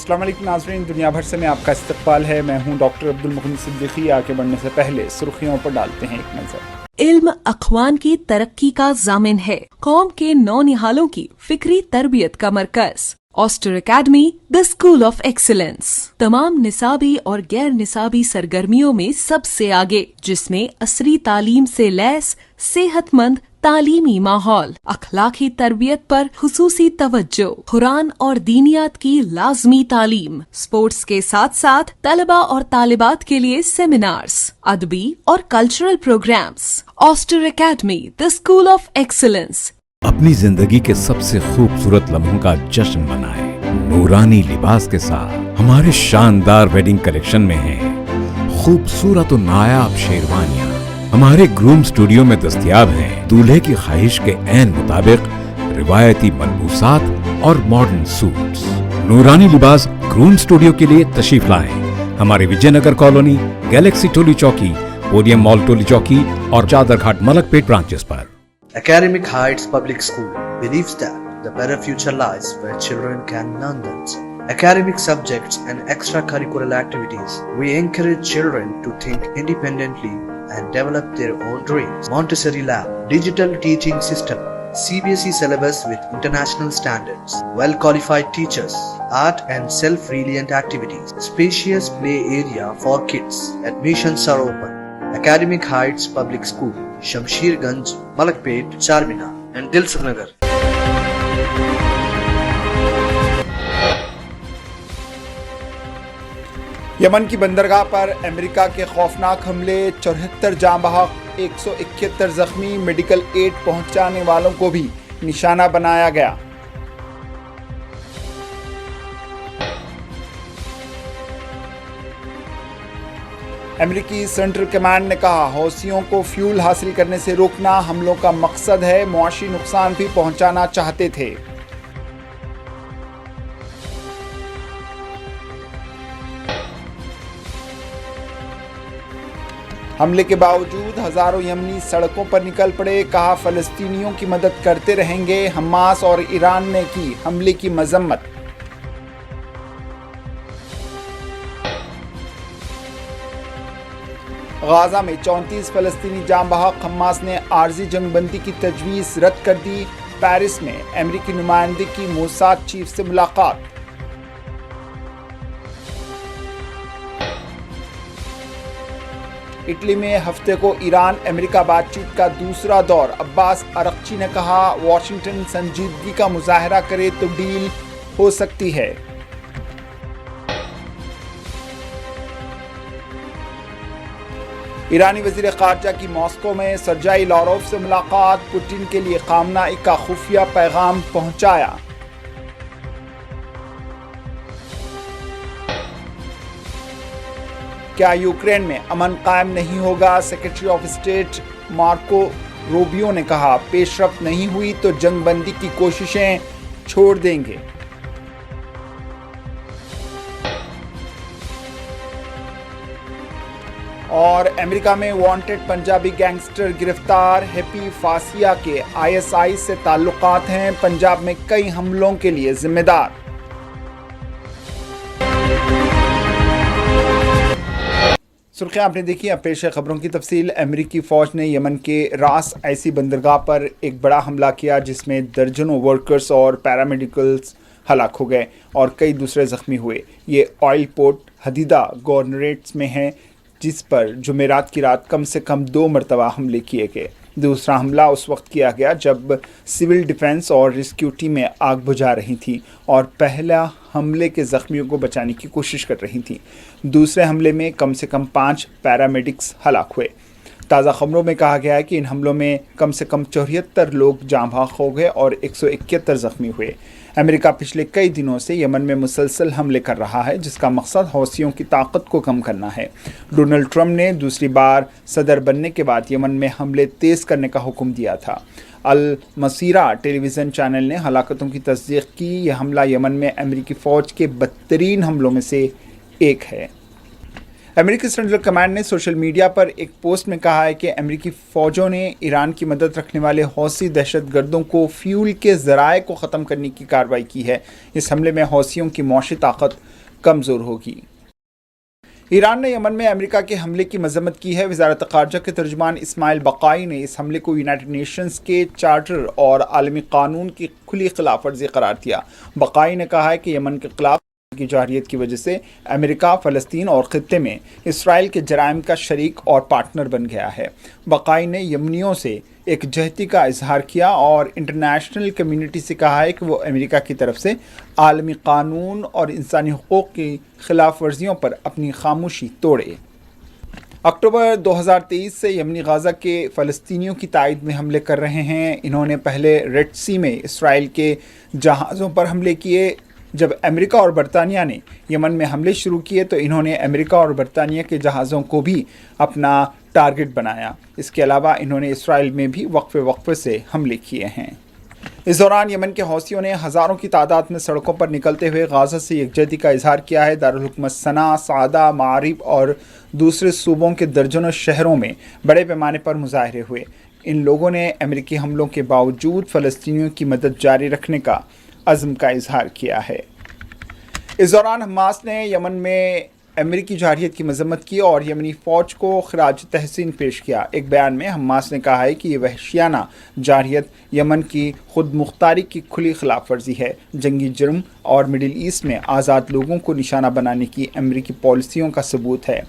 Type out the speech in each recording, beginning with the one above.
السلام علیکم ناظرین، دنیا بھر سے میں آپ کا استقبال ہے۔ میں ہوں ڈاکٹر عبدالمغنی صدیقی۔ آگے بڑھنے سے پہلے سرخیوں پر ڈالتے ہیں ایک نظر۔ علم اقوام کی ترقی کا ضامن ہے، قوم کے نونہالوں کی فکری تربیت کا مرکز۔ Aster academy, the school of excellence, تمام نصابی اور غیر نصابی سرگرمیوں میں سب سے آگے، جس میں عصری تعلیم سے لیس صحت مند تعلیمی ماحول، اخلاقی تربیت پر خصوصی توجہ، قرآن اور دینیات کی لازمی تعلیم، اسپورٹس کے ساتھ ساتھ طلبہ اور طالبات کے لیے سیمینارز، ادبی اور cultural programmes. Aster academy, the school of excellence. اپنی زندگی کے سب سے خوبصورت لمحوں کا جشن منائیں نورانی لباس کے ساتھ۔ ہمارے شاندار ویڈنگ کلیکشن میں ہیں خوبصورت و نایاب شیروانیاں۔ ہمارے گروم اسٹوڈیو میں دستیاب ہیں دولہے کی خواہش کے عین مطابق روایتی ملبوسات اور ماڈرن سوٹس۔ نورانی لباس گروم اسٹوڈیو کے لیے تشریف لائیں ہمارے وجے Nagar colony, Galaxy Toli Chowki, podium مال ٹولی چوکی اور چادر گھاٹ ملک پیٹ branches per. Academic Heights Public School believes that the better future lies where children can learn themselves. Academic subjects and extracurricular activities. We encourage children to think independently and develop their own dreams. Montessori Lab, digital teaching system, CBSE syllabus with international standards, well-qualified teachers, art and self-reliant activities, spacious play area for kids. Admissions are open. Academic Heights Public School, Shamsher Ganj, Malakpet, Charminar and Dilsukh Nagar. یمن کی بندرگاہ پر امریکہ کے خوفناک حملے، 74 جاں بحق، 171 زخمی، medical add پہنچانے والوں کو بھی نشانہ بنایا گیا۔ امریکی سینٹرل کمانڈ نے کہا حوثیوں کو فیول حاصل کرنے سے روکنا حملوں کا مقصد ہے، معاشی نقصان بھی پہنچانا چاہتے تھے۔ حملے کے باوجود ہزاروں یمنی سڑکوں پر نکل پڑے، کہا فلسطینیوں کی مدد کرتے رہیں گے۔ حماس اور ایران نے کی حملے کی مذمت۔ غازہ میں 34 فلسطینی جاں بحق، حماس نے عارضی جنگ بندی کی تجویز رد کر دی۔ پیرس میں امریکی نمائندے کی موساد چیف سے ملاقات۔ اٹلی میں ہفتے کو ایران امریکہ بات چیت کا دوسرا دور، عباس ارغچی نے کہا واشنگٹن سنجیدگی کا مظاہرہ کرے تو ڈیل ہو سکتی ہے۔ ایرانی وزیر خارجہ کی ماسکو میں سرجائی لاروف سے ملاقات، پوٹن کے لیے خامنہ ای کا خفیہ پیغام پہنچایا۔ کیا یوکرین میں امن قائم نہیں ہوگا؟ Secretary of state Marco Rubio نے کہا پیش رفت نہیں ہوئی تو جنگ بندی کی کوششیں چھوڑ دیں گے۔ اور امریکہ میں وانٹڈ پنجابی گینگسٹر گرفتار، ہیپی فاسیا کے ISI سے تعلقات ہیں، پنجاب میں کئی حملوں کے لیے ذمہ دار۔ سرخیاں آپ نے دیکھی، اب پیش ہے خبروں کی تفصیل۔ امریکی فوج نے یمن کے راس ایسی بندرگاہ پر ایک بڑا حملہ کیا جس میں درجنوں ورکرز اور پیرامیڈیکلز ہلاک ہو گئے اور کئی دوسرے زخمی ہوئے۔ یہ آئل پورٹ حدیدہ گورنریٹس میں ہے جس پر جمعرات کی رات کم سے کم 2 مرتبہ حملے کیے گئے۔ دوسرا حملہ اس وقت کیا گیا جب سول ڈیفنس اور ریسکیو ٹیمیں آگ بجھا رہی تھیں اور پہلا حملے کے زخمیوں کو بچانے کی کوشش کر رہی تھیں۔ دوسرے حملے میں کم سے کم 5 پیرامیڈکس ہلاک ہوئے۔ تازہ خبروں میں کہا گیا ہے کہ ان حملوں میں کم سے کم 74 لوگ جاں بحق ہو گئے اور 171 زخمی ہوئے۔ امریکہ پچھلے کئی دنوں سے یمن میں مسلسل حملے کر رہا ہے جس کا مقصد حوثیوں کی طاقت کو کم کرنا ہے۔ ڈونلڈ ٹرمپ نے دوسری بار صدر بننے کے بعد یمن میں حملے تیز کرنے کا حکم دیا تھا۔ المسیرہ ٹیلی ویژن چینل نے ہلاکتوں کی تصدیق کی۔ یہ حملہ یمن میں امریکی فوج کے بدترین حملوں میں سے ایک ہے۔ امریکی سینٹرل کمانڈ نے سوشل میڈیا پر ایک پوسٹ میں کہا ہے کہ امریکی فوجوں نے ایران کی مدد رکھنے والے حوثی دہشت گردوں کو فیول کے ذرائع کو ختم کرنے کی کارروائی کی ہے۔ اس حملے میں حوثیوں کی معاشی طاقت کمزور ہوگی۔ ایران نے یمن میں امریکہ کے حملے کی مذمت کی ہے۔ وزارت خارجہ کے ترجمان اسماعیل بقائی نے اس حملے کو یونائیٹڈ نیشنز کے چارٹر اور عالمی قانون کی کھلی خلاف ورزی قرار دیا۔ بقائی نے کہا ہے کہ یمن کے خلاف کی جارحیت کی وجہ سے امریکہ فلسطین اور خطے میں اسرائیل کے جرائم کا شریک اور پارٹنر بن گیا ہے۔ بقائی نے یمنیوں سے ایک جہتی کا اظہار کیا اور انٹرنیشنل کمیونٹی سے کہا ہے کہ وہ امریکہ کی طرف سے عالمی قانون اور انسانی حقوق کی خلاف ورزیوں پر اپنی خاموشی توڑے۔ اکتوبر 2023 سے یمنی غزہ کے فلسطینیوں کی تائید میں حملے کر رہے ہیں۔ انہوں نے پہلے ریڈ سی میں اسرائیل کے جہازوں پر حملے کیے۔ جب امریکہ اور برطانیہ نے یمن میں حملے شروع کیے تو انہوں نے امریکہ اور برطانیہ کے جہازوں کو بھی اپنا ٹارگٹ بنایا۔ اس کے علاوہ انہوں نے اسرائیل میں بھی وقفے سے حملے کیے ہیں۔ اس دوران یمن کے حوثیوں نے ہزاروں کی تعداد میں سڑکوں پر نکلتے ہوئے غزہ سے یکجہتی کا اظہار کیا ہے۔ دارالحکومت صنعاء، صعدہ، معارب اور دوسرے صوبوں کے درجنوں شہروں میں بڑے پیمانے پر مظاہرے ہوئے۔ ان لوگوں نے امریکی حملوں کے باوجود فلسطینیوں کی مدد جاری رکھنے کا عزم کا اظہار کیا ہے۔ اس دوران حماس نے یمن میں امریکی جارحیت کی مذمت کی اور یمنی فوج کو خراج تحسین پیش کیا۔ ایک بیان میں حماس نے کہا ہے کہ یہ وحشیانہ جارحیت یمن کی خود مختاری کی کھلی خلاف ورزی ہے، جنگی جرم اور مڈل ایسٹ میں آزاد لوگوں کو نشانہ بنانے کی امریکی پالیسیوں کا ثبوت ہے۔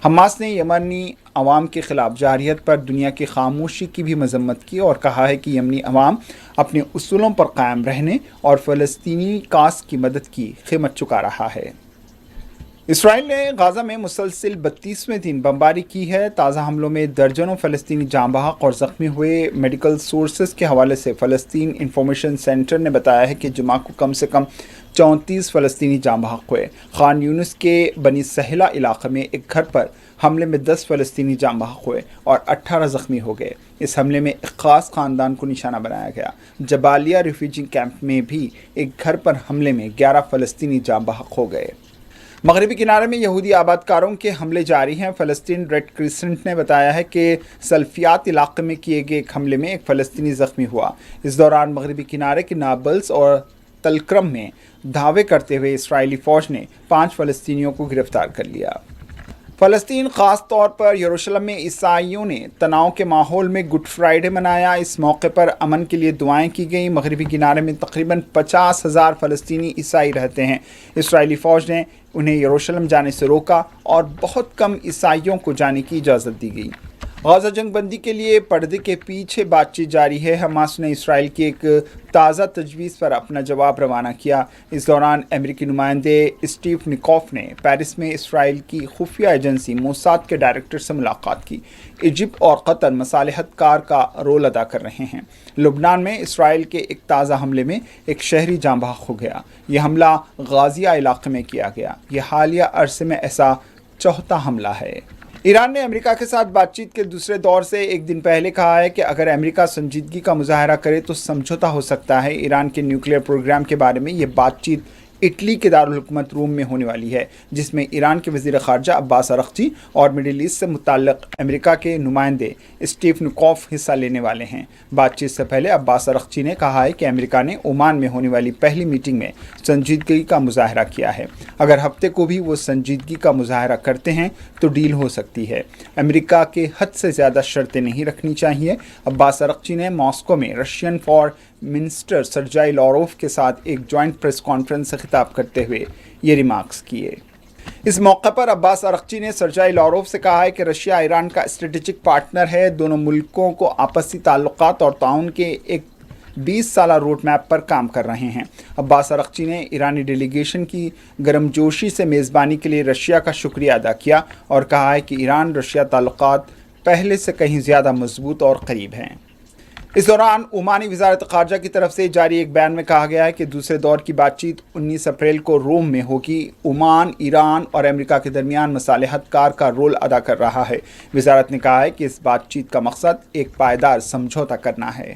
حماس نے یمنی عوام کے خلاف جارحیت پر دنیا کی خاموشی کی بھی مذمت کی اور کہا ہے کہ یمنی عوام اپنے اصولوں پر قائم رہنے اور فلسطینی کاس کی مدد کی قیمت چکا رہا ہے۔ اسرائیل نے غزہ میں مسلسل 32ویں دن بمباری کی ہے۔ تازہ حملوں میں درجنوں فلسطینی جاں بحق اور زخمی ہوئے۔ میڈیکل سورسز کے حوالے سے فلسطین انفارمیشن سینٹر نے بتایا ہے کہ جمعہ کو کم سے کم 34 فلسطینی جاں بحق ہوئے۔ خان یونس کے بنی سہلہ علاقے میں ایک گھر پر حملے میں 10 فلسطینی جاں بحق ہوئے اور 18 زخمی ہو گئے۔ اس حملے میں ایک خاص خاندان کو نشانہ بنایا گیا۔ جبالیہ ریفیوجی کیمپ میں بھی ایک گھر پر حملے میں 11 فلسطینی جاں بحق ہو گئے۔ مغربی کنارے میں یہودی آباد کاروں کے حملے جاری ہیں۔ فلسطین ریڈ کریسنٹ نے بتایا ہے کہ سلفیات علاقے میں کیے گئے ایک حملے میں ایک فلسطینی زخمی ہوا۔ اس دوران مغربی کنارے کے نابلس اور تلکرم میں دھاوے کرتے ہوئے اسرائیلی فوج نے 5 فلسطینیوں کو گرفتار کر لیا۔ فلسطین خاص طور پر یروشلم میں عیسائیوں نے تناؤ کے ماحول میں گڈ فرائیڈے منایا۔ اس موقع پر امن کے لیے دعائیں کی گئیں۔ مغربی کنارے میں تقریباً 50,000 فلسطینی عیسائی رہتے ہیں۔ اسرائیلی فوج نے انہیں یروشلم جانے سے روکا اور بہت کم عیسائیوں کو جانے کی اجازت دی گئی۔ غزہ جنگ بندی کے لیے پردے کے پیچھے بات چیت جاری ہے۔ حماس نے اسرائیل کی ایک تازہ تجویز پر اپنا جواب روانہ کیا۔ اس دوران امریکی نمائندے اسٹیو نکوف نے پیرس میں اسرائیل کی خفیہ ایجنسی موساد کے ڈائریکٹر سے ملاقات کی۔ ایجپٹ اور قطر مصالحت کار کا رول ادا کر رہے ہیں۔ لبنان میں اسرائیل کے ایک تازہ حملے میں ایک شہری جاں بحق ہو گیا۔ یہ حملہ غازیہ علاقے میں کیا گیا۔ یہ حالیہ عرصے میں ایسا چوتھا حملہ ہے۔ ایران نے امریکہ کے ساتھ بات چیت کے دوسرے دور سے ایک دن پہلے کہا ہے کہ اگر امریکہ سنجیدگی کا مظاہرہ کرے تو سمجھوتا ہو سکتا ہے۔ ایران کے نیوکلیئر پروگرام کے بارے میں یہ بات چیت اٹلی کے دارالحکومت روم میں ہونے والی ہے، جس میں ایران کے وزیر خارجہ عباس اراغچی اور مڈل ایسٹ سے متعلق امریکہ کے نمائندے اسٹیو نکوف حصہ لینے والے ہیں۔ بات چیت سے پہلے عباس اراغچی نے کہا ہے کہ امریکہ نے عمان میں ہونے والی پہلی میٹنگ میں سنجیدگی کا مظاہرہ کیا ہے۔ اگر ہفتے کو بھی وہ سنجیدگی کا مظاہرہ کرتے ہیں تو ڈیل ہو سکتی ہے۔ امریکہ کے حد سے زیادہ شرطیں نہیں رکھنی چاہیے۔ عباس اراغچی نے ماسکو میں رشین فارن منسٹر سرجائی لاروف کے ساتھ ایک جوائنٹ پریس کانفرنس سے خطاب کرتے ہوئے یہ ریمارکس کیے۔ اس موقع پر عباس اراغچی نے سرجائی لاروف سے کہا ہے کہ رشیا ایران کا اسٹریٹجک پارٹنر ہے۔ دونوں ملکوں کو آپسی تعلقات اور تعاون کے ایک 20 سالہ روڈ میپ پر کام کر رہے ہیں۔ عباس اراغچی نے ایرانی ڈیلیگیشن کی گرمجوشی سے میزبانی کے لیے رشیا کا شکریہ ادا کیا اور کہا ہے کہ ایران رشیا تعلقات پہلے سے کہیں زیادہ مضبوط اور قریب ہیں۔ اس دوران عمانی وزارت خارجہ کی طرف سے جاری ایک بیان میں کہا گیا ہے کہ دوسرے دور کی بات چیت 19 اپریل کو روم میں ہوگی۔ عمان ایران اور امریکہ کے درمیان مصالحت کار کا رول ادا کر رہا ہے۔ وزارت نے کہا ہے کہ اس بات چیت کا مقصد ایک پائیدار سمجھوتا کرنا ہے۔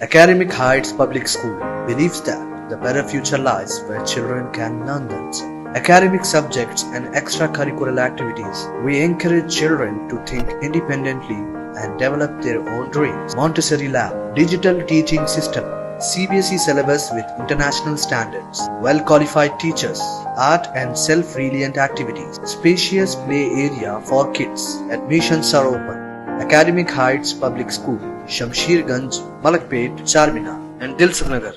Academic Heights Public School believes that the better future lies where children can learn them. Academic subjects and extracurricular activities. We encourage children to think independently and develop their own dreams. Montessori Lab, digital teaching system, CBSE syllabus with international standards, well-qualified teachers, art and self-reliant activities, spacious play area for kids. Admissions are open. Academic Heights Public School, Shamsherganj, Malakpet, Charminar and Dilsuknagar.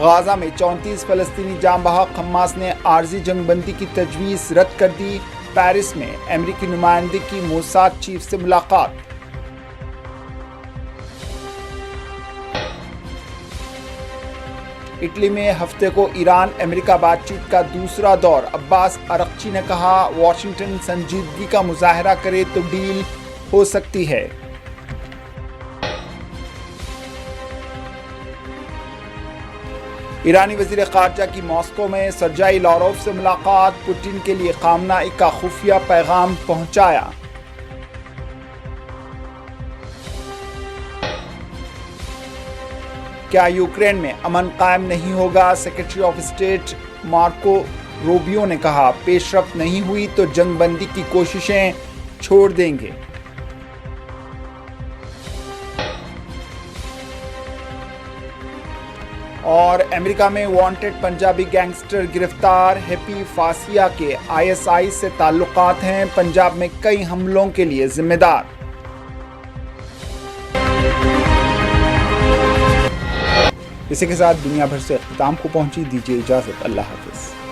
غازہ میں 34 فلسطینی جاں بحق، Hamas نے عارضی جنگ بندی کی تجویز رد کر دی۔ پیرس میں امریکی نمائندے کی موساد چیف سے ملاقات۔ اٹلی میں ہفتے کو ایران امریکہ بات چیت کا دوسرا دور۔ عباس عرقچی نے کہا واشنگٹن سنجیدگی کا مظاہرہ کرے تو ڈیل ہو سکتی ہے۔ ایرانی وزیر خارجہ کی ماسکو میں سرجائی لاروف سے ملاقات، پوٹن کے لیے خامنہ ای کا خفیہ پیغام پہنچایا۔ کیا یوکرین میں امن قائم نہیں ہوگا؟ Secretary of state Marco Rubio نے کہا پیش رفت نہیں ہوئی تو جنگ بندی کی کوششیں چھوڑ دیں گے۔ اور امریکہ میں وانٹڈ پنجابی گینگسٹر گرفتار، ہیپی فاسیا کے ISI سے تعلقات ہیں، پنجاب میں کئی حملوں کے لیے ذمہ دار۔ اسی کے ساتھ دنیا بھر سے اختتام کو پہنچی، دیجیے اجازت، اللہ حافظ۔